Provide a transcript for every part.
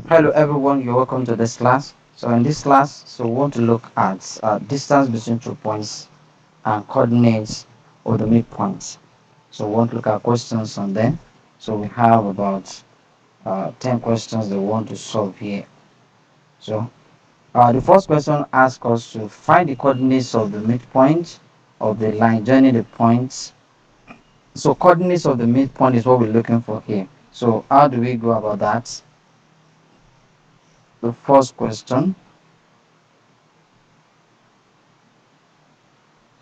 Hello everyone, you're welcome to this class. So in this class, we want to look at distance between 2 points and coordinates of the midpoints. So we want to look at questions on them. So we have about 10 questions that we want to solve here. So the first question asks us to find the coordinates of the midpoint of the line joining the points. So coordinates of the midpoint is what we're looking for here. So how do we go about that? The first question.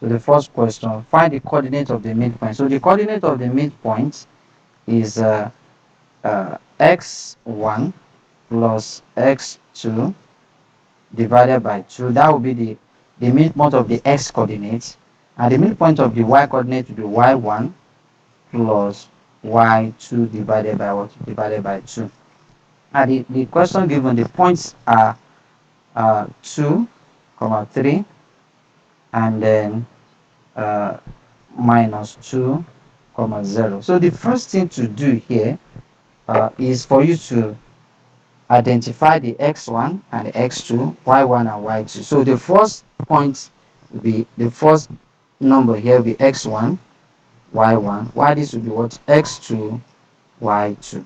So the first question, find the coordinate of the midpoint. So the coordinate of the midpoint is x1 plus x2 divided by 2. That will be the midpoint of the x coordinate. And the midpoint of the y coordinate will be y1 plus y2 divided by what? Divided by 2. And the question given, the points are 2, 3, and then uh, minus 2, 0. So the first thing to do here is for you to identify the x1 and the x2, y1 and y2. So the first point will be, the first number here will be x1, y1, while this will be what? X2, y2.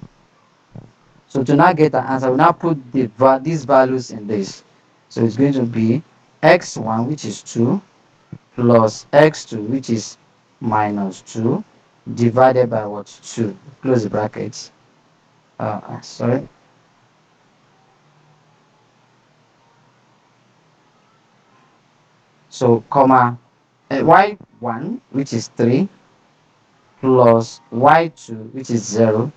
So to now get an answer, we now put these values in this. So it's going to be x1, which is 2, plus x2, which is minus 2, divided by what? 2. Close the brackets. Sorry. So, comma, y1, which is 3, plus y2, which is 0,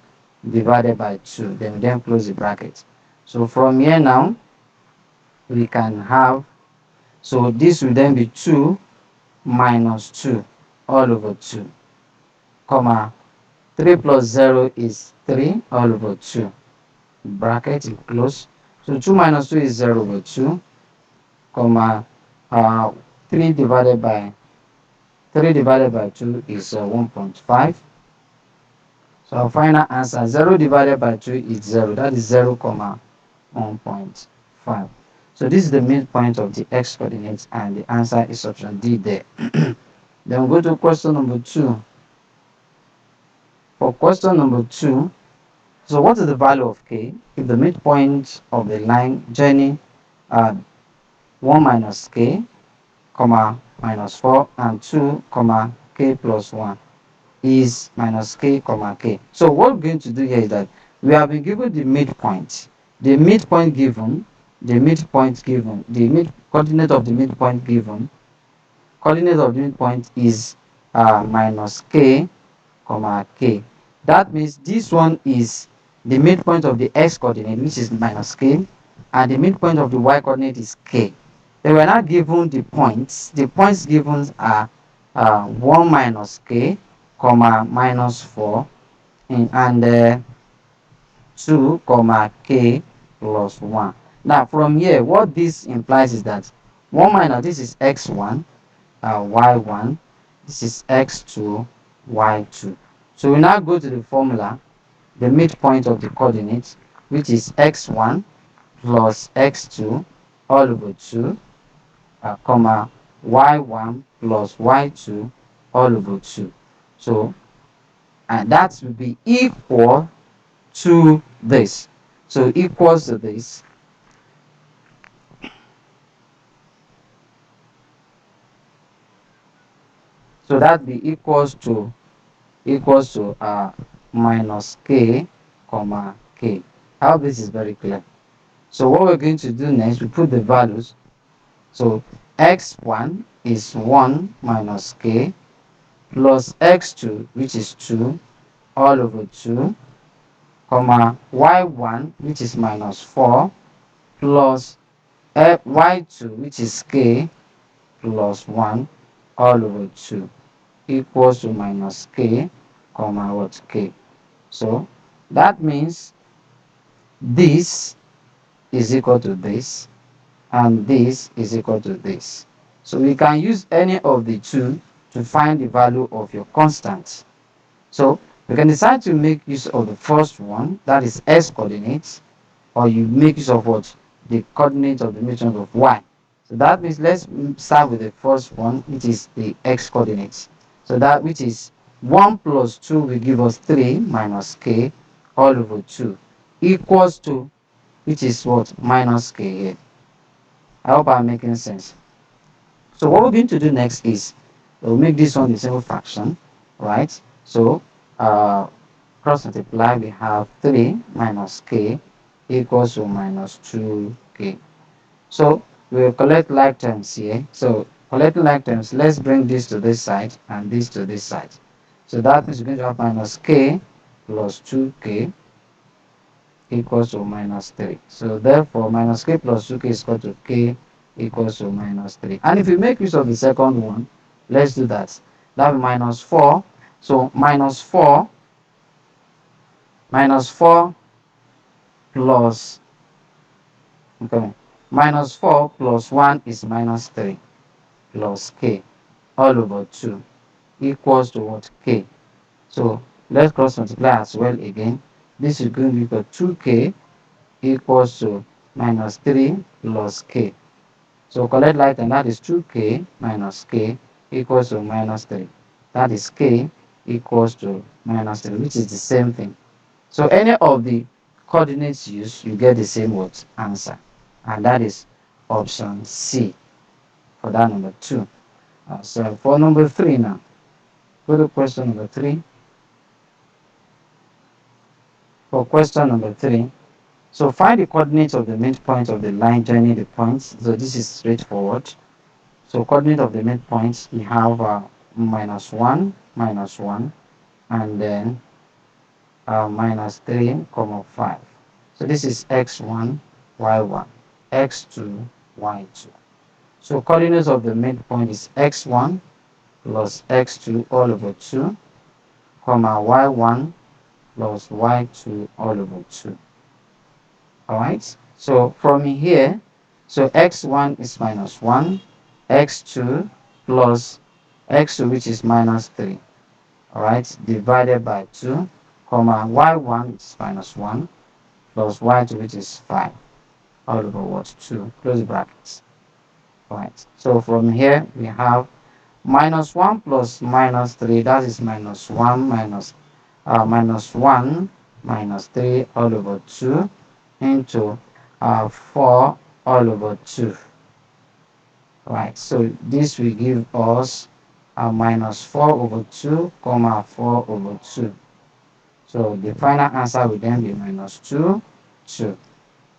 divided by 2. Then close the bracket. So, from here now, we can have, so this will then be 2 minus 2 all over 2, comma, 3 plus 0 is 3 all over 2. Bracket is close. So 2 minus 2 is 0 over 2, comma, uh, 3 divided by 2 is 1.5. So our final answer, 0 divided by 2 is 0. That is 0, 1.5. So this is the midpoint of the x coordinates, and the answer is option D there. Then we go to question number 2. For question number 2, so what is the value of k if the midpoint of the line joining 1 minus k, minus 4, and 2, k plus 1 is minus k, k. So what we're going to do here is that we have been given the midpoint. The midpoint given, the mid coordinate of the midpoint given, coordinate of the midpoint is minus k, k. That means this one is the midpoint of the x coordinate, which is minus k, and the midpoint of the y coordinate is k. Then we're now given the points. The points given are 1 minus k, minus 4, and 2, k plus 1. Now from here, what this implies is that 1 minus, this is x1, y1, this is x2, y2. So we now go to the formula, the midpoint of the coordinates, which is x1 plus x2 all over 2, y1 plus y2 all over 2. So, and that will be equal to this. So equals to this. So that be equals to minus k, k. I hope this is very clear. So what we're going to do next, we put the values. So x1 is 1 minus k plus x2, which is 2 all over 2, y1, which is minus 4, plus y2, which is k plus 1 all over 2, equals to minus k, what, k. So that means this is equal to this, and this is equal to this. So we can use any of the two to find the value of your constant. So we can decide to make use of the first one, that is x coordinates, or you make use of what? The coordinate of the midpoint of y. So that means let's start with the first one, which is the x coordinates. So that which is 1 plus 2 will give us 3 minus k all over 2 equals to, which is what? Minus k here. I hope I'm making sense. So what we're going to do next is we'll make this one a single fraction, right? So cross multiply, we have 3 minus k equals to minus 2k. So we'll collect like terms here. So collecting like terms, let's bring this to this side and this to this side. So that means we're going to have minus k plus 2k equals to minus 3. So therefore, minus k plus 2k is equal to k equals to minus 3. And if we make use of the second one, let's do that. That will be minus 4. So minus 4 plus, okay, minus 4 plus 1 is minus 3 plus k all over 2 equals to what? K. So let's cross multiply as well again. This is going to be equal to 2k equals to minus 3 plus k. So collect like, and that is 2k minus k equals to minus 3. That is k equals to minus 3, which is the same thing. So any of the coordinates used, you get the same what? Answer. And that is option C for that number 2. So for number 3 now, go to question number 3. For question number 3, so find the coordinates of the midpoint of the line joining the points. So this is straightforward. So coordinate of the midpoints, we have minus 1, and then minus 3, comma 5. So this is x1, y1, x2, y2. So coordinates of the midpoint is x1 plus x2 all over 2, comma y1 plus y2 all over 2. Alright, so from here, so x1 is minus 1, x2 plus x2, which is minus 3, alright, divided by 2, comma y1 is minus 1 plus y2, which is 5 all over what? 2, close brackets. Alright, so from here we have minus 1 plus minus 3, that is minus 1 minus 1 minus 3 all over 2 into 4 all over 2. Right, so this will give us minus 4 over 2, comma 4 over 2. So the final answer will then be minus 2, 2.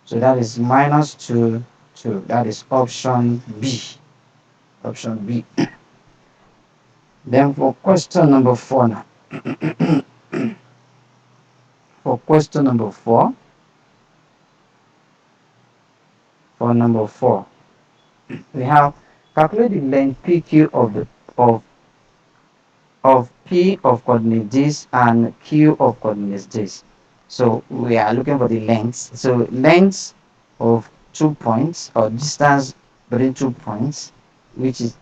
So that is minus 2, 2. That is option B. Option B. Then for question number 4 now. For question number 4, for number 4, we have calculate the length PQ of P of coordinate this and Q of coordinates this. So we are looking for the length. So length of 2 points, or distance between 2 points, which has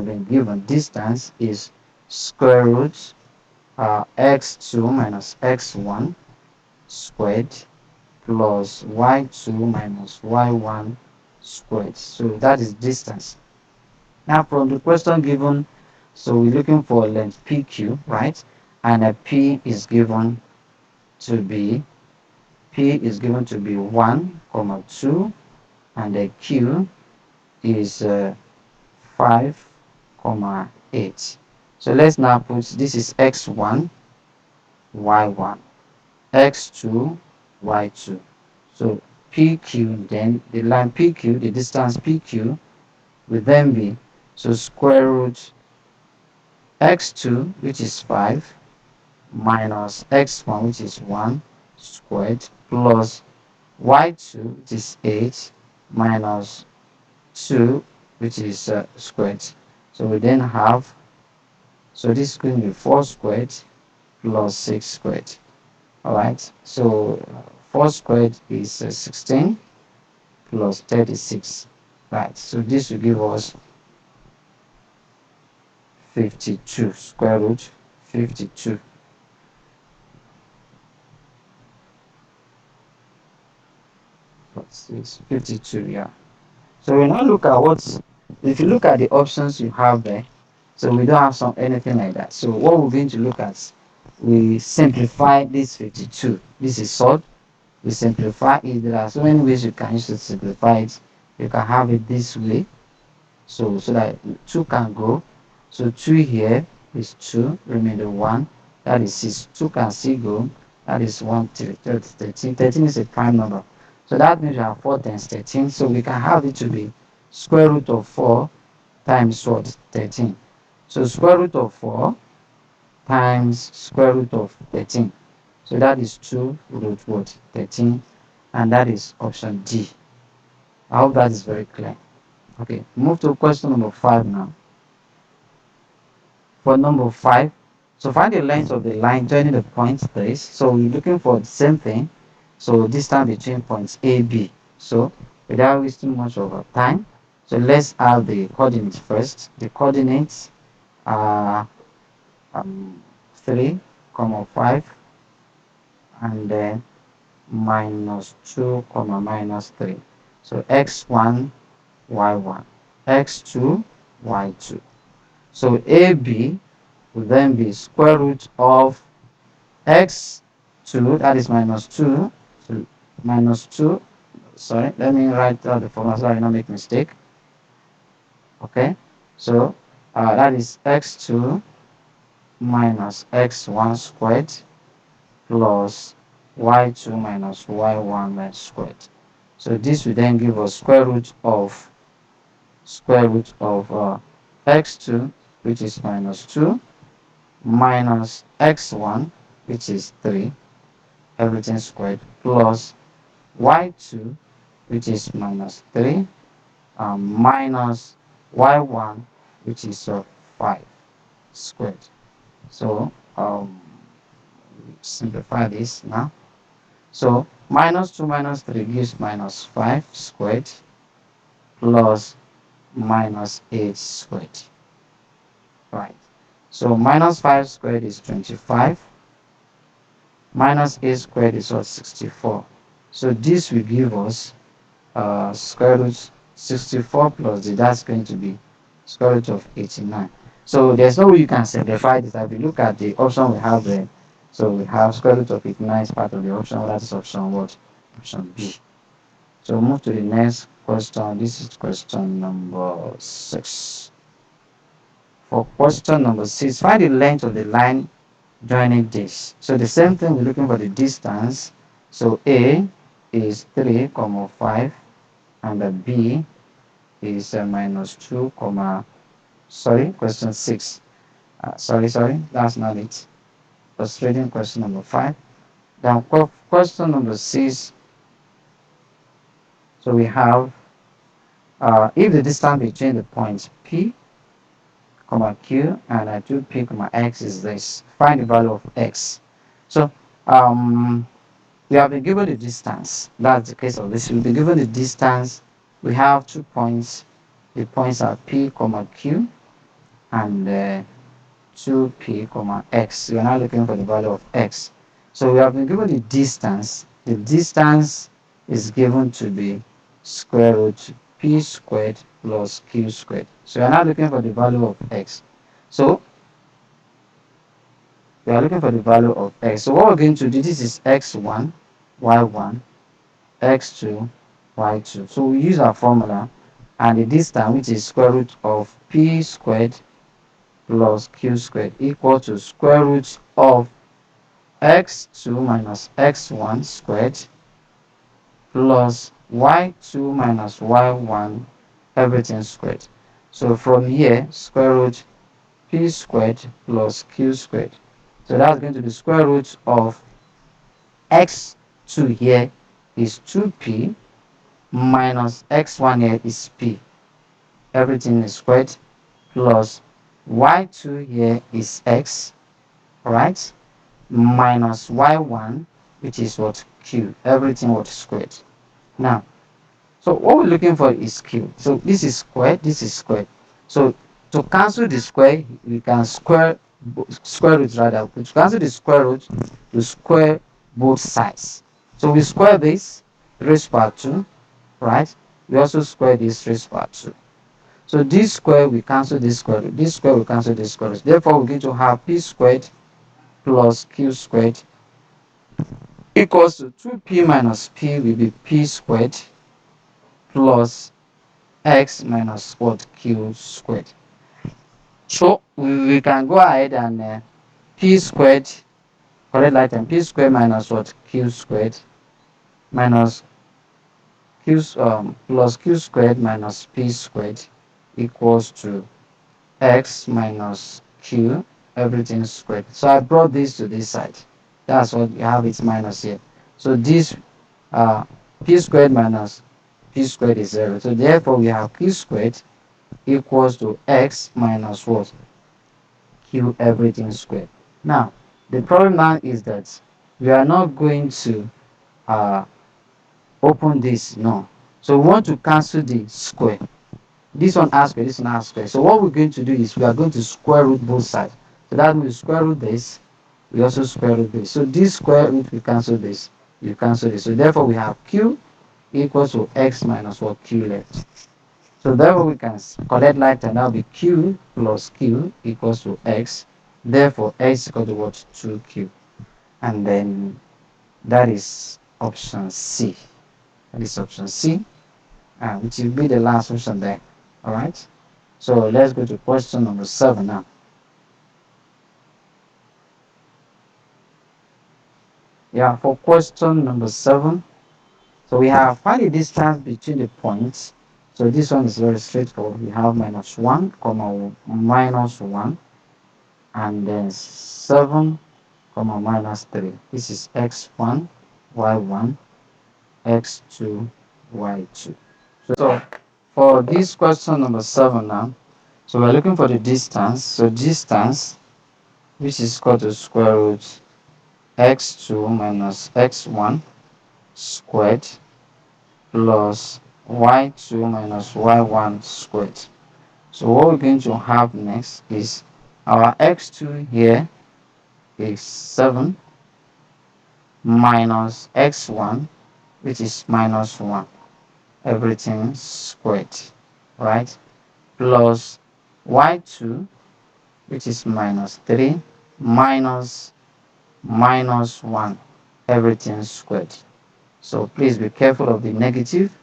been given. Distance is square root x2 minus x1 squared plus y2 minus y1 squared. So that is distance. Now from the question given, so we're looking for length PQ, right? And a P is given to be 1, comma 2, and the Q is 5, comma 8. So let's now put, this is x1, y1, x2, y2. So PQ, then the line PQ, the distance PQ will then be, so square root x2, which is 5, minus x1, which is 1 squared, plus y2, which is 8, minus 2, which is squared. So we then have, so this is going to be 4 squared plus 6 squared. Alright, so 4 squared is 16 plus 36. Right, so this will give us 52, square root 52. 6, 52, yeah. So we now look at what, if you look at the options you have there, so we don't have some anything like that. So what we're going to look at, we simplify this 52. This is solved. We simplify it. There are so many ways you can use to simplify it. You can have it this way. So that 2 can go. So 2 here is 2, remainder 1. That is 6. 2 can still go. That is 1, 3, 13. 13 is a prime number. So that means we have 4 times 13. So we can have it to be square root of 4 times what? 13. So square root of 4 times square root of 13. So that is 2 root what? 13. And that is option D. I hope that is very clear. Okay, move to question number 5 now. For number 5, so find the length of the line joining the points 3. So we're looking for the same thing. So distance between points A, B. So without wasting much of our time, so let's have the coordinates first. The coordinates are 3, 5, and then minus 2, minus 3. So x1, y1, x2, y2. So AB will then be square root of x2, that is minus 2, so minus 2, sorry, let me write out the formula so I don't make mistake. Okay, so that is x2 minus x1 squared plus y2 minus y1 squared. So this will then give us square root of x2, which is minus 2, minus x1, which is 3, everything squared, plus y2, which is minus 3, minus y1, which is 5 squared. So simplify this now. So minus 2 minus 3 gives minus 5 squared plus minus 8 squared. Right. So minus 5 squared is 25. Minus 8 squared is what? 64. So this will give us square root 64 plus the, that's going to be square root of 89. So there's no way you can simplify this. If you look at the option we have there, so we have square root of 89 is part of the option. That is option what? Option B. So move to the next question. This is question number 6. For question number 6, find the length of the line joining this. So the same thing, we're looking for the distance. So A is 3, 5, and the B is minus 2, sorry, question 6. Sorry, that's not it. Was reading question number 5. Then question number 6. So we have if the distance between the points P, Q and 2P, X is this, find the value of X. So we have been given the distance. That's the case of this. We'll be given the distance. We have 2 points. The points are P, Q and 2P, X. We are now looking for the value of X. So we have been given the distance. The distance is given to be square root P squared plus Q squared. So we are now looking for the value of X. So we are looking for the value of X. So what we're going to do, this is X1, Y1, X2, Y2. So we use our formula, and the distance, which is square root of P squared plus Q squared, equal to square root of x2 minus x1 squared plus y2 minus y1, everything squared. So from here, square root P squared plus Q squared. So that's going to be square root of x2 here is 2P minus x1 here is P. Everything is squared plus y2 here is x, right? Minus y1, which is what? Q. Everything was squared. Now, so what we're looking for is Q. So this is squared, this is squared. So to cancel the square, we can square root rather. To cancel the square root, to square both sides. So we square this, raised to power 2, right? We also square this raised power 2. So this square we cancel this square root, this square we cancel this square root. Therefore, we're going to have p squared plus q squared equals to 2p minus p will be p squared plus x minus what q squared. So we can go ahead and p squared, correct item, p squared minus what q squared minus q plus q squared minus p squared equals to x minus q everything squared. So I brought this to this side. That's what you have, it's minus here. So this uh, p squared minus p squared is 0. So therefore we have q squared equals to x minus what? Q everything squared. Now the problem now is that we are not going to uh, open this, no. So we want to cancel the square. This one r square, this one r square. So what we're going to do is we are going to square root both sides. So that means square root this, we also square root this. So this square root we cancel this, you cancel this. So therefore we have q equals to x minus what q left. So therefore we can collect like and that will be q plus q equals to x. Therefore x is equal to what? 2q. And then that is option C. That is option C, which will be the last option there. Alright. So let's go to question number 7 now. Yeah, for question number 7, so we have find the distance between the points. So this one is very straightforward. We have minus 1 comma minus 1 and then 7 comma minus 3. This is x1, y1, x2, y2. So for this question number 7 now, so we're looking for the distance. So distance, which is equal to square root x2 minus x1 squared plus y2 minus y1 squared. So what we're going to have next is our x2 here is 7 minus x1, which is minus 1, everything squared, right? Plus y2, which is minus 3, minus 1, everything squared. So please be careful of the negative.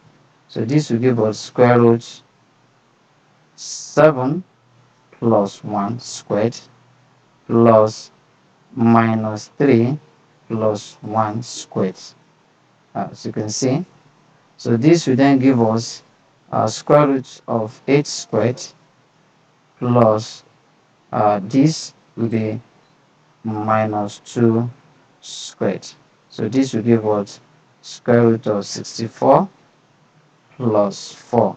So this will give us square root 7 plus 1 squared plus minus 3 plus 1 squared. As you can see, so this will then give us square root of 8 squared plus this will be minus 2 squared. So this will give us square root of 64 plus 4.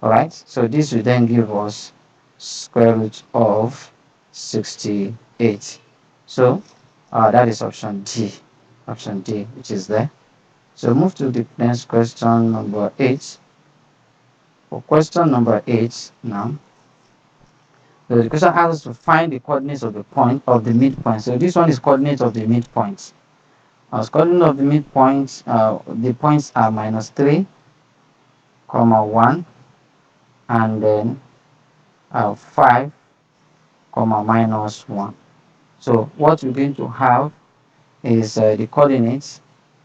Alright, so this will then give us square root of 68. So that is option D, which is there. So move to the next question, number 8. For question number 8 now, the question asks us to find the coordinates of the point of the midpoint. So this one is coordinates of the midpoint. As coordinate of the midpoint, the points are minus 3, comma 1, and then 5, comma minus 1. So what we're going to have is the coordinates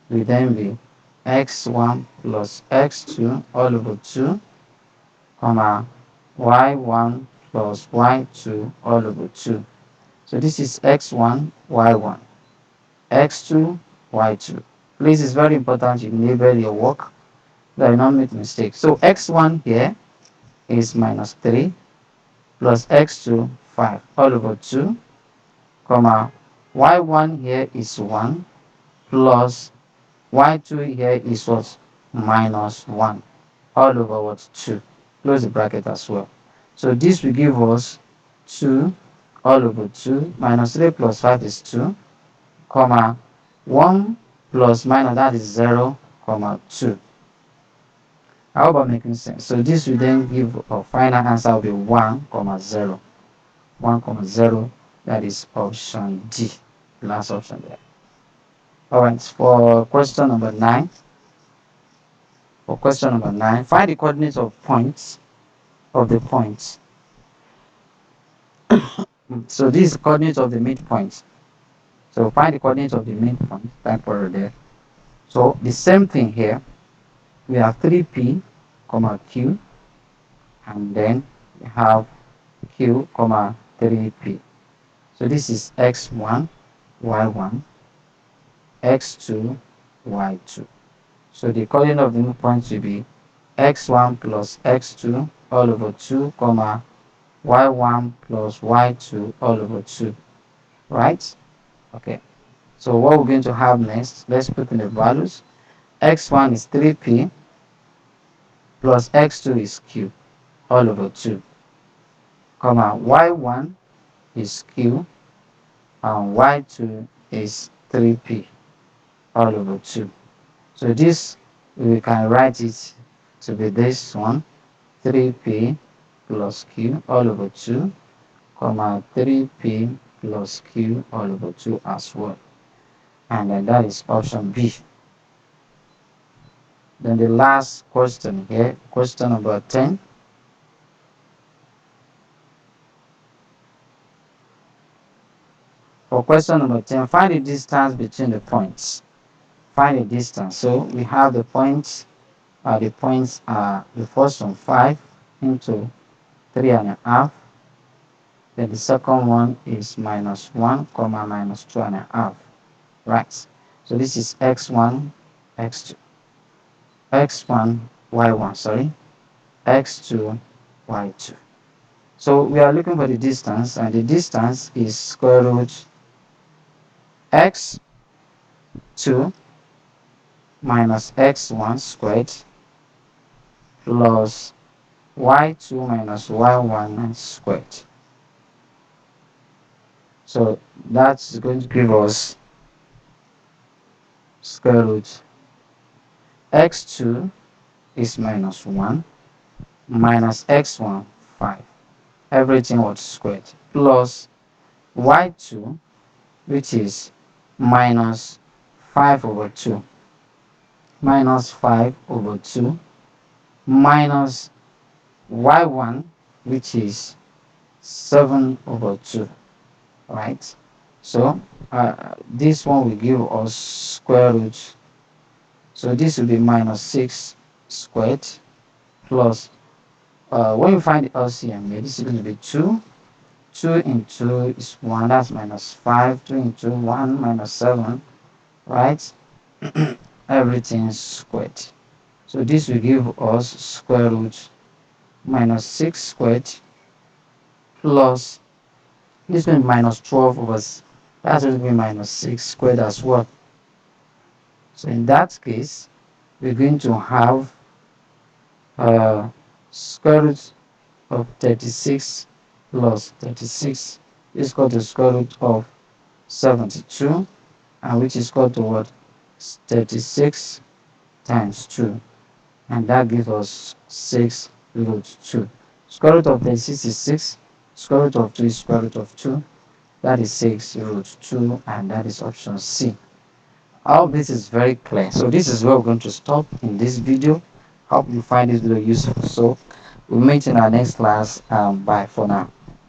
will then be x1 plus x2 all over 2, comma y1 plus y2 all over 2. So this is x1, y1, x2, y2. Please, it's very important you label your work, that you not make mistakes. So x1 here is minus 3 plus x2, 5 all over 2, comma y1 here is 1 plus y2 here is what? Minus 1 all over what? 2. Close the bracket as well. So this will give us 2 all over 2 minus 3 plus 5 is 2, comma 1 plus minus that is 0, comma 2. I hope I'm making sense. So this will then give a final answer will be 1, comma 0. 1, comma 0. That is option D. Last option there. Alright, for question number 9. For question number 9, find the coordinates of points of the points. So this is the coordinates of the midpoint. So find the coordinates of the midpoint. That for there. So the same thing here. We have 3p, comma q, and then we have q, comma 3p. So this is x1, y1, x2, y2. So the coordinate of the midpoint will be x1 plus x2 all over 2, comma y1 plus y2 all over 2, right? Okay, so what we're going to have next, let's put in the values. X1 is 3p plus x2 is q all over 2, comma y1 is q and y2 is 3p all over 2. So this, we can write it to be this one, 3p plus q all over 2, comma 3p plus q all over 2 as well. And then that is option B. Then the last question here, question number 10. For question number 10, find the distance between the points. Find the distance. So we have the points are the first one 5 into 3.5. Then the second one is minus 1, comma minus 2.5. Right. So this is x1, x2, x1, y1, sorry, x2, y2. So we are looking for the distance, and the distance is square root x2 minus x1 squared plus y2 minus y1 squared. So that's going to give us square root x2 is minus 1 minus x1 5. Everything was squared plus y2, which is minus 5 over 2, minus 5 over 2, minus y1, which is 7 over 2, right? So this one will give us square root. So this will be minus 6 squared plus, when you find the LCM here, this is going to be 2. 2 into is 1, that's minus 5. 2 into 1 minus 7, right? Everything squared. So this will give us square root minus 6 squared plus, this will be minus 12 over, that's going to be minus 6 squared as well. So in that case, we're going to have square root of 36 plus 36 is equal to square root of 72, and which is equal to what? 36 times 2, and that gives us 6 root 2. Square root of 36 is 6, square root of 2 is square root of 2, that is 6 root 2, and that is option C. All this is very clear. So this is where we're going to stop in this video. Hope you find this video useful. So we'll meet in our next class. Bye for now.